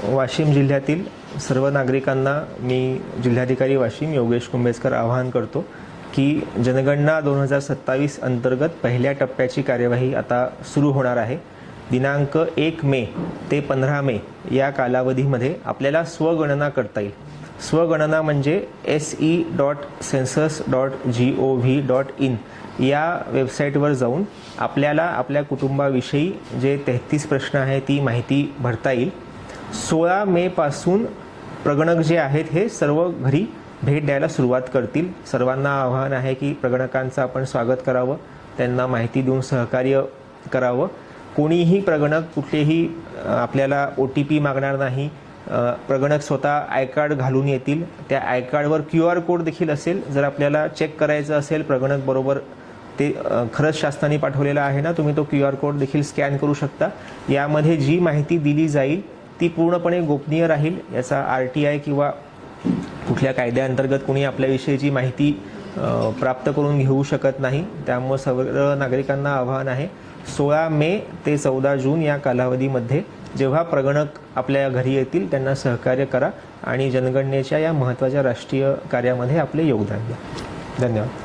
वाशिम जिल्ह्यातील सर्व नागरिकांना मी जिल्हाधिकारी वाशिम योगेश कुंभेजकर आवाहन करतो की जनगणना 2027 अंतर्गत पहिल्या टप्प्याची कार्यवाही आता सुरू होणार आहे। दिनांक 1 मे ते 15 मे या कालावधीमध्ये आपल्याला स्वगणना करता येईल। स्वगणना म्हणजे se.census.gov.in या वेबसाईटवर जाऊन आपल्याला आपल्या कुटुंबाविषयी जे 33 प्रश्न आहे ती माहिती भरता येईल। 16 मे पासून प्रगणक जे आहेत हे सर्व घरी भेट द्यायला सुरुवात करतील। सर्वांना आवाहन आहे की प्रगणकांचं आपण स्वागत करावं, त्यांना माहिती देऊन सहकार्य करावं। कोणीही प्रगणक कुठलेही आपल्याला OTP मागणार नाही। प्रगणक स्वतः आय कार्ड घालून येतील। त्या आय कार्डवर QR कोड देखील असेल। जर आपल्याला चेक करायचं असेल प्रगणक बरोबर ते खरंच शासनाने पाठवलेला आहे ना, तुम्ही तो QR कोड देखील स्कॅन करू शकता। यामध्ये जी माहिती दिली जाईल ती पूर्णपणे गोपनीय राहील। याचा RTI किंवा कुठल्या कायद्याअंतर्गत कोणी आपल्याविषयीची माहिती प्राप्त करून घेऊ शकत नाही। त्यामुळे सर्व नागरिकांना आवाहन आहे 16 मे ते 14 जून या कालावधीमध्ये जेव्हा प्रगणक आपल्या घरी येतील त्यांना सहकार्य करा आणि जनगणनेच्या या महत्त्वाच्या राष्ट्रीय कार्यामध्ये आपले योगदान द्या। धन्यवाद।